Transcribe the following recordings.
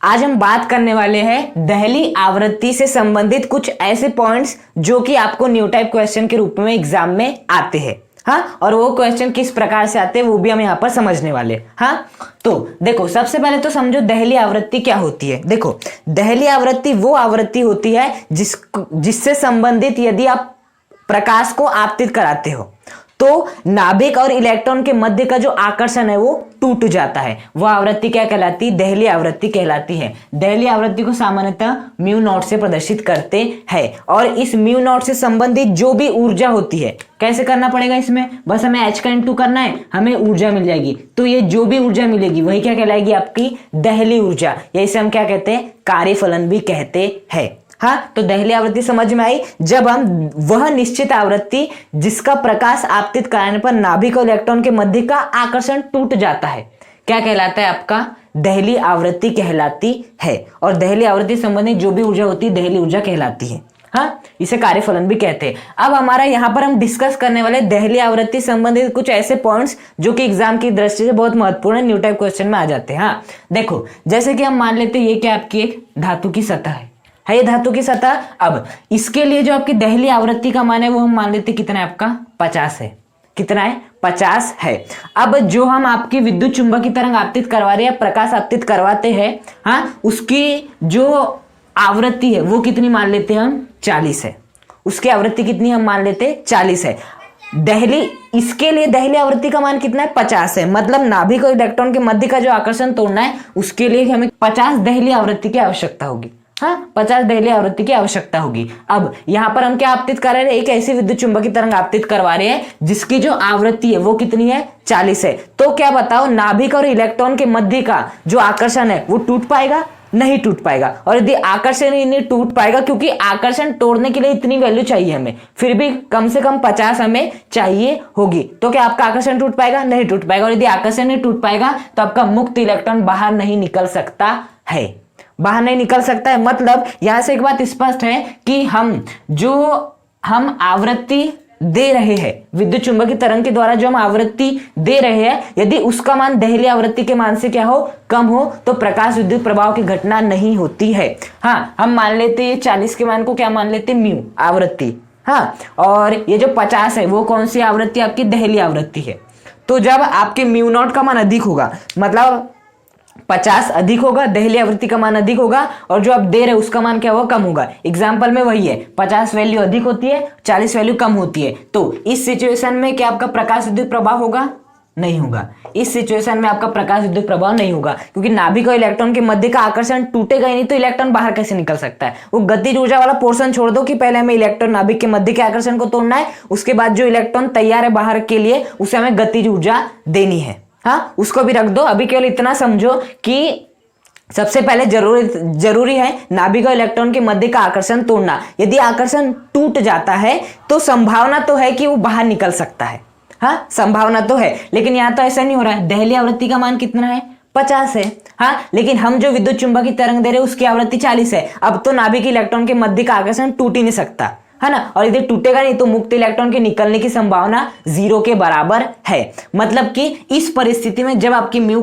आज हम बात करने वाले हैं दहली आवृत्ति से संबंधित कुछ ऐसे पॉइंट्स जो कि आपको न्यू टाइप क्वेश्चन के रूप में एग्जाम में आते हैं। हाँ, और वो क्वेश्चन किस प्रकार से आते हैं वो भी हम यहाँ पर समझने वाले। हाँ, तो देखो सबसे पहले तो समझो दहली आवृत्ति क्या होती है। देखो दहली आवृत्ति वो आवृत्ति होती है जिससे संबंधित यदि आप प्रकाश को आपतित कराते हो तो नाभिक और इलेक्ट्रॉन के मध्य का जो आकर्षण है वो टूट जाता है। वो आवृत्ति क्या कहलाती है? दहली आवृत्ति कहलाती है। दहली आवृत्ति को सामान्यतः म्यू नॉट से प्रदर्शित करते हैं और इस म्यू नॉट से संबंधित जो भी ऊर्जा होती है, कैसे करना पड़ेगा इसमें? बस हमें h का इंटू करना है, हमें ऊर्जा मिल जाएगी। तो ये जो भी ऊर्जा मिलेगी वही क्या कहलाएगी? आपकी दहली ऊर्जा, या इसे हम क्या कहते हैं? कार्यफलन भी कहते हैं। हाँ, तो दहली आवृत्ति समझ में आई। जब हम वह निश्चित आवृत्ति जिसका प्रकाश आपतित कराने पर नाभिक और इलेक्ट्रॉन के मध्य का आकर्षण टूट जाता है, क्या कहलाता है? आपका दहली आवृत्ति कहलाती है। और दहली आवृत्ति संबंधित जो भी ऊर्जा होती है दहली ऊर्जा कहलाती है। हाँ, इसे कार्यफलन भी कहते हैं। अब हमारा यहाँ पर हम डिस्कस करने वाले दहली आवृत्ति संबंधित कुछ ऐसे पॉइंट्स जो कि एग्जाम की दृष्टि से बहुत महत्वपूर्ण न्यू टाइप क्वेश्चन में आ जाते हैं। हाँ देखो, जैसे कि हम मान लेते हैं ये क्या आपकी एक धातु की सतह है ये धातु की सतह। अब इसके लिए जो आपकी दहली आवृत्ति का मान है वो हम मान लेते कितना है? आपका 50 है। कितना है? 50 है। अब जो हम आपकी विद्युत चुंबकीय तरंग आपतित करवा रहे हैं, प्रकाश आपतित करवाते हैं, हाँ, उसकी जो आवृत्ति है वो कितनी मान लेते हैं हम? 40 है। उसकी आवृत्ति कितनी हम मान लेते? 40 है। दहली, इसके लिए दहली आवृत्ति का मान कितना है? 50 है। मतलब नाभिक और इलेक्ट्रॉन के मध्य का जो आकर्षण तोड़ना है उसके लिए हमें 50 दहली आवृत्ति की आवश्यकता होगी। हाँ, 50 दहली आवृत्ति की आवश्यकता होगी। अब यहाँ पर हम क्या आपतित कर रहे हैं? एक ऐसी विद्युत चुंबकीय तरंग आपतित करवा रहे हैं जिसकी जो आवृत्ति है वो कितनी है? 40 है। तो क्या बताओ, नाभिक और इलेक्ट्रॉन के मध्य का जो आकर्षण है वो टूट पाएगा? नहीं टूट पाएगा। और यदि आकर्षण ही नहीं टूट पाएगा, क्योंकि आकर्षण तोड़ने के लिए इतनी वैल्यू चाहिए हमें, फिर भी कम से कम 50 हमें चाहिए होगी, तो क्या आपका आकर्षण टूट पाएगा? नहीं टूट पाएगा। और यदि आकर्षण नहीं टूट पाएगा तो आपका मुक्त इलेक्ट्रॉन बाहर नहीं निकल सकता है। बाहर नहीं निकल सकता है। मतलब यहां से एक बात स्पष्ट है कि हम आवृत्ति दे रहे हैं, विद्युत चुंबकीय तरंग के द्वारा जो हम आवृत्ति दे रहे हैं, यदि उसका मान दहली आवृत्ति के मान से क्या हो? कम हो, तो प्रकाश विद्युत प्रभाव की घटना नहीं होती है। हाँ, हम मान लेते हैं 40 के मान को क्या मान लेते? म्यू आवृत्ति। हाँ, और ये जो 50 है वो कौन सी आवृत्ति? आपकी दहली आवृत्ति है। तो जब आपके म्यू नॉट का मान अधिक होगा, मतलब 50 अधिक होगा, दहली आवृत्ति का मान अधिक होगा, और जो आप दे रहे उसका मान क्या होगा? कम होगा। एग्जाम्पल में वही है, 50 वैल्यू अधिक होती है, 40 वैल्यू कम होती है। तो इस सिचुएशन में क्या आपका प्रकाश विद्युत प्रभाव होगा? नहीं होगा। इस सिचुएशन में आपका प्रकाश विद्युत प्रभाव नहीं होगा, क्योंकि नाभिक और इलेक्ट्रॉन के मध्य का आकर्षण टूटेगा ही नहीं, तो इलेक्ट्रॉन बाहर कैसे निकल सकता है? वो गतिज ऊर्जा वाला पोर्शन छोड़ दो कि पहले हमें इलेक्ट्रॉन नाभिक के मध्य के आकर्षण को तोड़ना है, उसके बाद जो इलेक्ट्रॉन तैयार है बाहर के लिए उसे हमें गतिज ऊर्जा देनी है। हाँ, उसको भी रख दो। अभी केवल इतना समझो कि सबसे पहले जरूरी है नाभिक और इलेक्ट्रॉन के मध्य का आकर्षण तोड़ना। यदि आकर्षण टूट जाता है तो संभावना तो है कि वो बाहर निकल सकता है। हाँ, संभावना तो है, लेकिन यहाँ तो ऐसा नहीं हो रहा है। दहली आवृत्ति का मान कितना है? 50 है। हाँ, लेकिन हम जो विद्युत चुंबकीय तरंग दे रहे हैं उसकी आवृत्ति 40 है। अब तो नाभिक इलेक्ट्रॉन के मध्य का आकर्षण टूट ही नहीं सकता, है ना। और यदि टूटेगा नहीं तो मुक्त इलेक्ट्रॉन के निकलने की संभावना 0 के बराबर है। मतलब कि इस परिस्थिति में जब आपकी म्यू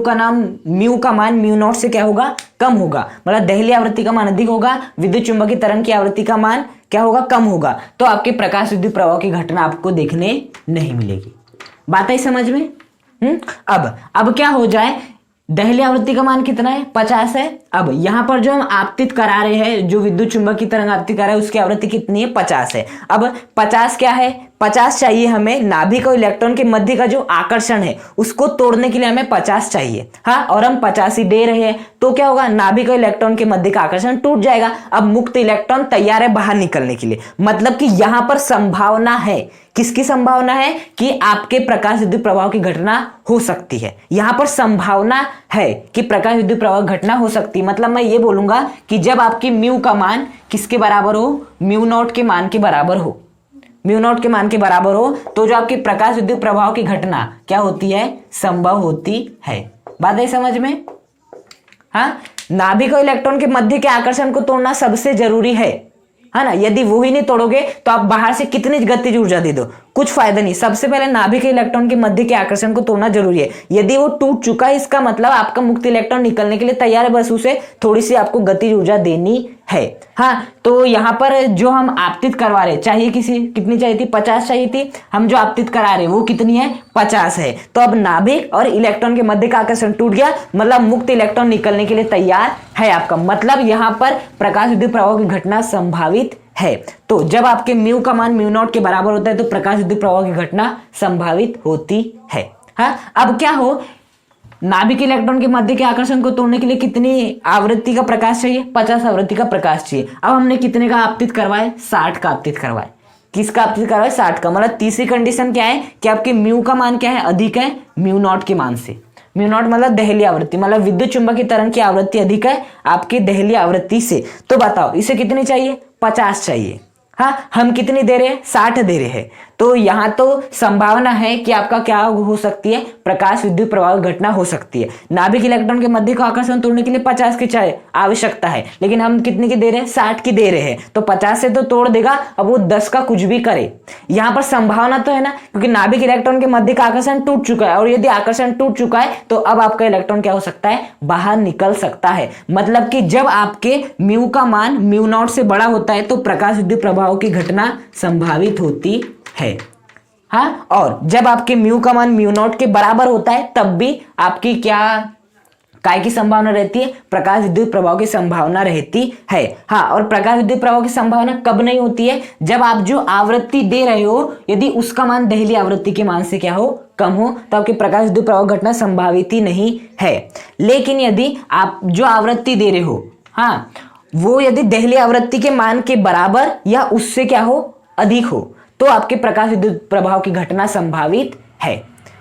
का मान म्यू नॉट से क्या होगा? कम होगा। मतलब दहली आवृत्ति का मान अधिक होगा, विद्युत चुंबकीय तरंग की आवृत्ति का मान क्या होगा? कम होगा। तो आपके प्रकाश विद्युत प्रभाव की घटना आपको देखने नहीं मिलेगी। बात आई समझ में? अब क्या हो जाए, दहली आवृत्ति का मान कितना है? 50 है। अब यहां पर जो हम आपतित करा रहे हैं, जो विद्युत चुंबकीय तरंग आपतित करा है उसकी आवृत्ति कितनी है? 50 है। अब 50 क्या है? 50 चाहिए हमें नाभिक और इलेक्ट्रॉन के मध्य का जो आकर्षण है उसको तोड़ने के लिए हमें 50 चाहिए। हाँ, और हम 50 ही दे रहे हैं, तो क्या होगा? नाभिक और इलेक्ट्रॉन के मध्य का आकर्षण टूट जाएगा। अब मुक्त इलेक्ट्रॉन तैयार है बाहर निकलने के लिए। मतलब कि यहां पर संभावना है, किसकी संभावना है? कि आपके प्रकाश विद्युत प्रभाव की घटना हो सकती है। यहां पर संभावना है कि प्रकाश विद्युत प्रभाव घटना हो सकती है। मतलब मैं ये बोलूंगा कि जब आपकी म्यू का मान किसके बराबर हो? म्यू नॉट के मान के बराबर हो। म्यू नॉट के मान के बराबर हो तो जो आपकी प्रकाश विद्युत प्रभाव की घटना क्या होती है? संभव होती है। बात है समझ में? हाँ, नाभिक और इलेक्ट्रॉन के मध्य के आकर्षण को तोड़ना सबसे जरूरी है ना। यदि वो ही नहीं तोड़ोगे तो आप बाहर से कितनी गतिज ऊर्जा दे दो, कुछ फायदा नहीं। सबसे पहले नाभिक के इलेक्ट्रॉन के मध्य के आकर्षण को तोड़ना जरूरी है। यदि वो टूट चुका है इसका मतलब आपका मुक्त इलेक्ट्रॉन निकलने के लिए तैयार है, बस उसे थोड़ी सी आपको गतिज ऊर्जा देनी है। हाँ, तो यहाँ पर जो हम आपतित करवा रहे, चाहिए कितनी चाहिए थी, 50 चाहिए थी। हम जो आपतित करा रहे वो कितनी है, 50 है। तो अब नाभिक और इलेक्ट्रॉन के मध्य का आकर्षण टूट गया, मतलब मुक्त इलेक्ट्रॉन निकलने के लिए तैयार है आपका, मतलब यहाँ पर प्रकाश विद्युत प्रवाह की घटना संभावित है। तो जब आपके म्यू का मान म्यू नॉट के बराबर होता है तो प्रकाश विद्युत प्रवाह की घटना संभावित होती है। हाँ, अब क्या हो, नाभिक इलेक्ट्रॉन के मध्य के आकर्षण को तोड़ने के लिए कितनी आवृत्ति का प्रकाश चाहिए, 50 आवृत्ति का प्रकाश चाहिए। अब हमने कितने का आपतित करवाए, 60 का आपतित करवाए। किसका आपतित करवाए, 60 का। मतलब तीसरी कंडीशन क्या है कि आपके म्यू का मान क्या है, अधिक है म्यू नॉट के मान से। म्यू नॉट मतलब दहली आवृत्ति, मतलब विद्युत चुंबकीय तरंग की आवृत्ति अधिक है आपकी दहली आवृत्ति से। तो बताओ इसे कितनी चाहिए, 50 चाहिए। हाँ, हम कितनी दे रहे हैं, 60 दे रहे हैं। तो यहाँ तो संभावना है कि आपका क्या हो सकती है, प्रकाश विद्युत प्रवाह घटना हो सकती है। नाभिक इलेक्ट्रॉन के मध्य का आकर्षण तोड़ने के लिए 50 की चाहिए आवश्यकता है, लेकिन हम कितनी की दे रहे हैं, 60 की दे रहे हैं। तो 50 से तो तोड़ देगा, अब वो 10 का कुछ भी करे। यहाँ पर संभावना तो है ना, क्योंकि नाभिक इलेक्ट्रॉन के मध्य का आकर्षण टूट चुका है, और यदि आकर्षण टूट चुका है तो अब आपका इलेक्ट्रॉन क्या हो सकता है, बाहर निकल सकता है। मतलब कि जब आपके म्यू का मान म्यू नॉट से बड़ा होता है तो प्रकाश विद्युत प्रभाव की घटना संभावित होती है। हाँ, और जब आपके म्यू का मान म्यू नॉट के बराबर होता है तब भी आपकी काय की संभावना रहती है, प्रकाश विद्युत प्रभाव की संभावना रहती है। हाँ, और प्रकाश विद्युत प्रभाव की संभावना कब नहीं होती है, जब आप जो आवृत्ति दे रहे हो यदि उसका मान दहली आवृत्ति के मान से क्या हो, कम हो, तो आपके प्रकाश विद्युत प्रभाव घटना संभावित ही नहीं है। लेकिन यदि आप जो आवृत्ति दे रहे हो, हाँ, वो यदि दहली आवृत्ति के मान के बराबर या उससे क्या हो, अधिक हो, तो आपके प्रकाश विद्युत प्रभाव की घटना संभावित है।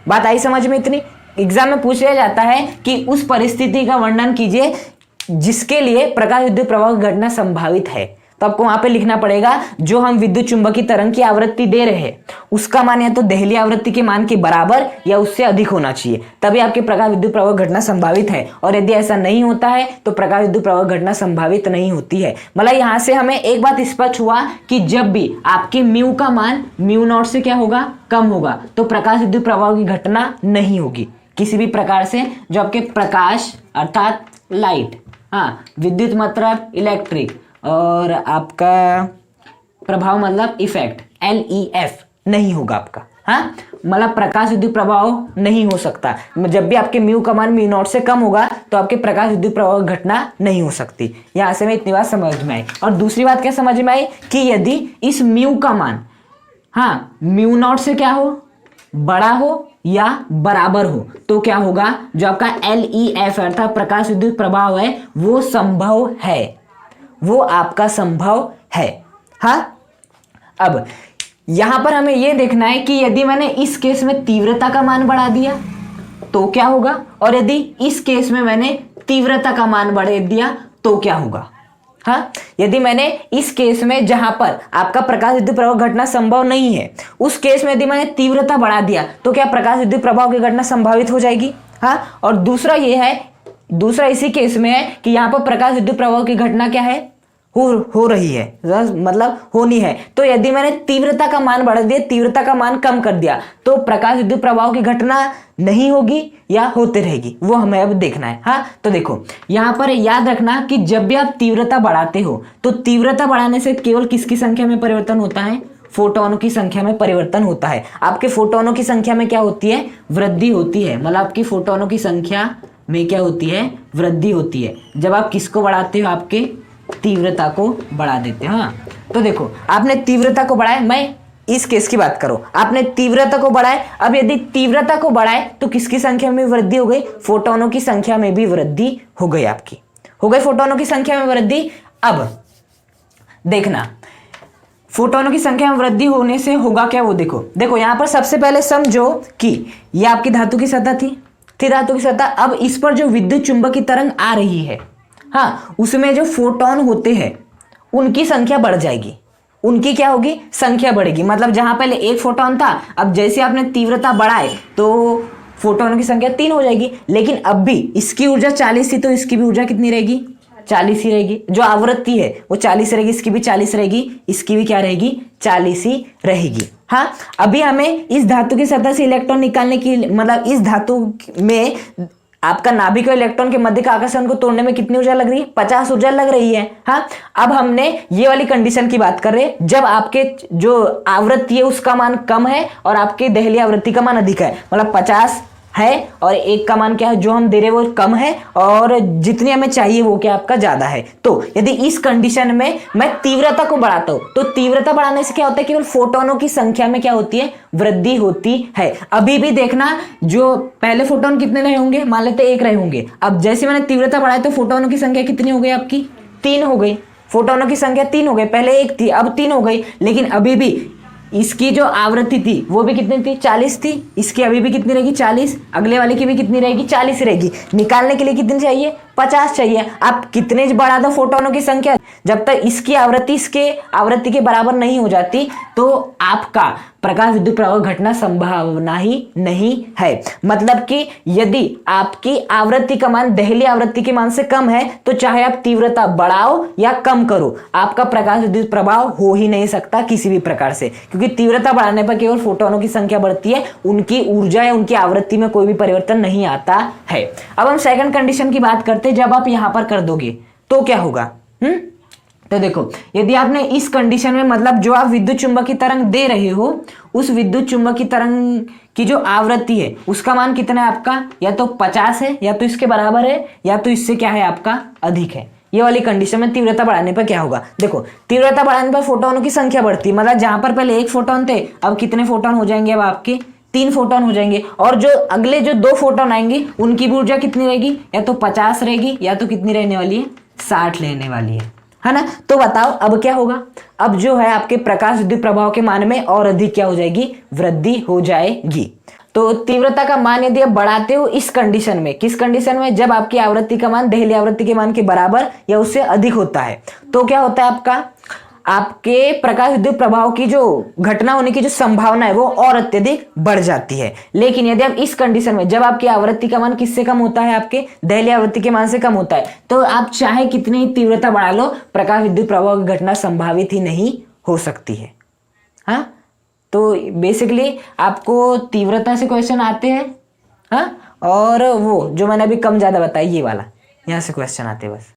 बात आई समझ में इतनी। एग्जाम में पूछा जाता है कि उस परिस्थिति का वर्णन कीजिए जिसके लिए प्रकाश विद्युत प्रभाव की घटना संभावित है। तो आपको वहां पे लिखना पड़ेगा जो हम विद्युत चुंबकीय तरंग की आवृत्ति दे रहे हैं उसका मान या तो दहली आवृत्ति के मान के बराबर या उससे अधिक होना चाहिए, तभी आपके प्रकाश विद्युत प्रवाह घटना संभावित है। और यदि ऐसा नहीं होता है तो प्रकाश विद्युत प्रवाह घटना संभावित नहीं होती है। मतलब यहाँ से हमें एक बात स्पष्ट हुआ कि जब भी आपके म्यू का मान म्यू नॉट से क्या होगा, कम होगा, तो प्रकाश विद्युत प्रवाह की घटना नहीं होगी किसी भी प्रकार से। जो आपके प्रकाश अर्थात लाइट, हाँ, विद्युत मतलब इलेक्ट्रिक, और आपका प्रभाव मतलब इफेक्ट, LEF नहीं होगा आपका। हाँ, मतलब प्रकाश विद्युत प्रभाव नहीं हो सकता। जब भी आपके म्यू का मान म्यू नॉट से कम होगा तो आपके प्रकाश विद्युत प्रभाव घटना नहीं हो सकती। यहाँ से मैं इतनी बात समझ में आई। और दूसरी बात क्या समझ में आई कि यदि इस म्यू का मान, हाँ, म्यू नॉट से क्या हो, बड़ा हो या बराबर हो, तो क्या होगा, जो आपका LEF अर्थात प्रकाश विद्युत प्रभाव है वो संभव है, वो आपका संभव है। हाँ, अब यहां पर हमें यह देखना है कि यदि मैंने इस केस में तीव्रता का मान बढ़ा दिया तो क्या होगा, और यदि इस केस में मैंने तीव्रता का मान बढ़ा दिया तो क्या होगा। हाँ, यदि मैंने इस केस में जहां पर आपका प्रकाश विद्युत प्रभाव घटना संभव नहीं है उस केस में यदि मैंने तीव्रता बढ़ा दिया तो क्या प्रकाश विद्युत प्रभाव की घटना संभावित हो जाएगी। हाँ, और दूसरा इसी केस में है कि यहाँ पर प्रकाश विद्युत प्रभाव की घटना क्या है, हो रही है, मतलब होनी है। तो यदि मैंने तीव्रता का मान बढ़ा दिया, तीव्रता का मान कम कर दिया, तो प्रकाश विद्युत प्रभाव की घटना नहीं होगी या होते रहेगी, वो हमें अब देखना है। हाँ, तो देखो यहाँ पर याद रखना कि जब भी आप तीव्रता बढ़ाते हो तो तीव्रता बढ़ाने से केवल किसकी संख्या में परिवर्तन होता है, फोटोनों की संख्या में परिवर्तन होता है। आपके फोटोनों की संख्या में क्या होती है, वृद्धि होती है। मतलब आपकी फोटोनों की संख्या में क्या होती है, वृद्धि होती है। जब आप किसको बढ़ाते हो, आपके तीव्रता को बढ़ा देते हैं। हाँ, तो देखो आपने तीव्रता को बढ़ाया, मैं इस केस की बात करो, आपने तीव्रता को बढ़ाए। अब यदि तीव्रता को बढ़ाए तो किसकी संख्या में वृद्धि हो गई, फोटोनों की संख्या में भी वृद्धि हो गई, आपकी हो गई फोटोनों की संख्या में वृद्धि। अब देखना फोटोनों की संख्या में वृद्धि होने से होगा क्या, वो देखो यहाँ पर सबसे पहले समझो कि यह आपकी धातु की सतह थी धातु की सतह। अब इस पर जो विद्युत चुंबकीय तरंग आ रही है, हाँ, उसमें जो फोटोन होते हैं उनकी संख्या बढ़ जाएगी, उनकी क्या होगी, संख्या बढ़ेगी। मतलब जहां पहले एक फोटोन था, अब जैसे आपने तीव्रता बढ़ाए तो फोटोन की संख्या 3 हो जाएगी। लेकिन अब भी इसकी ऊर्जा 40 थी तो इसकी भी ऊर्जा कितनी रहेगी, 40 ही रहेगी। जो आवृत्ति है वो 40 रहेगी, इसकी भी 40 रहेगी, इसकी भी क्या रहेगी 40 ही रहेगी। हाँ, अभी हमें इस धातु की सतह से इलेक्ट्रॉन निकालने की, मतलब इस धातु में आपका नाभिक और इलेक्ट्रॉन के मध्य का आकर्षण को तोड़ने में कितनी ऊर्जा लग रही है? 50 ऊर्जा लग रही है। हाँ, अब हमने ये वाली कंडीशन की बात कर रहे हैं जब आपके जो आवृत्ति है उसका मान कम है और आपकी दहली आवृत्ति का मान अधिक है, मतलब 50 है और एक का मान क्या है जो हम दे रहे हैं वो कम है और जितनी हमें चाहिए वो क्या आपका ज्यादा है। तो यदि इस कंडीशन में मैं तीव्रता को बढ़ाता हूं तो तीव्रता बढ़ाने से क्या होता है, केवल फोटोनों की संख्या में क्या होती है, वृद्धि होती है। अभी भी देखना, जो पहले फोटोन कितने रहे होंगे, मान लेते 1 रहे होंगे। अब जैसे मैंने तीव्रता बढ़ाई तो फोटोनों की संख्या कितनी हो गई आपकी, 3 हो गई। फोटोनों की संख्या 3 हो गई, पहले 1 थी अब 3 हो गई। लेकिन अभी भी इसकी जो आवृत्ति थी वो भी कितनी थी, 40 थी। इसकी अभी भी कितनी रहेगी, 40। अगले वाले की भी कितनी रहेगी, 40 रहेगी। निकालने के लिए कितनी चाहिए, 50 चाहिए। आप कितने बढ़ा दो फोटोनों की संख्या, जब तक इसकी आवृत्ति इसके आवृत्ति के बराबर नहीं हो जाती तो आपका प्रकाश विद्युत प्रवाह घटना संभावना ही नहीं है। मतलब कि यदि आपकी आवृत्ति का मान दहली आवृत्ति के मान से कम है तो चाहे आप तीव्रता बढ़ाओ या कम करो, आपका प्रकाश विद्युत प्रभाव हो ही नहीं सकता किसी भी प्रकार से, क्योंकि तीव्रता बढ़ाने पर केवल फोटोनों की संख्या बढ़ती है, उनकी ऊर्जा या उनकी आवृत्ति में कोई भी परिवर्तन नहीं आता है। अब हम सेकंड कंडीशन की बात करते हैं, जब आप यहां पर कर दोगे तो क्या होगा। तो देखो, यदि आपने इस कंडीशन में, मतलब जो आप विद्युत चुंबकीय तरंग दे रहे हो उस विद्युत चुंबकीय तरंग की जो आवृत्ति है उसका मान कितना है आपका, या तो 50 है या तो इसके बराबर है या तो इससे क्या है आपका अधिक है। ये वाली कंडीशन में तीव्रता बढ़ाने पर क्या होगा, देखो तीव्रता बढ़ाने पर फोटोनों की संख्या बढ़ती है, मतलब जहां पर पहले 1 फोटोन थे अब कितने फोटोन हो जाएंगे, अब आपके 3 फोटोन हो जाएंगे। और जो अगले जो 2 फोटोन आएंगे उनकी ऊर्जा कितनी रहेगी, या तो 50 रहेगी या तो कितनी रहने वाली है, 60 लेने वाली है ना। तो बताओ अब क्या होगा, अब जो है आपके प्रकाश विद्युत प्रभाव के मान में और अधिक क्या हो जाएगी, वृद्धि हो जाएगी। तो तीव्रता का मान यदि आप बढ़ाते हो इस कंडीशन में, किस कंडीशन में, जब आपकी आवृत्ति का मान दहली आवृत्ति के मान के बराबर या उससे अधिक होता है, तो क्या होता है आपका, आपके प्रकाश विद्युत प्रभाव की जो घटना होने की जो संभावना है वो और अत्यधिक बढ़ जाती है। लेकिन यदि आप इस कंडीशन में, जब आपकी आवृत्ति का मान किससे कम होता है, आपके दहली आवृत्ति के मान से कम होता है, तो आप चाहे कितनी ही तीव्रता बढ़ा लो प्रकाश विद्युत प्रभाव की घटना संभावित ही नहीं हो सकती है। हाँ, तो बेसिकली आपको तीव्रता से क्वेश्चन आते हैं। हाँ, और वो जो मैंने अभी कम ज्यादा बताया ये वाला, यहां से क्वेश्चन आते हैं बस।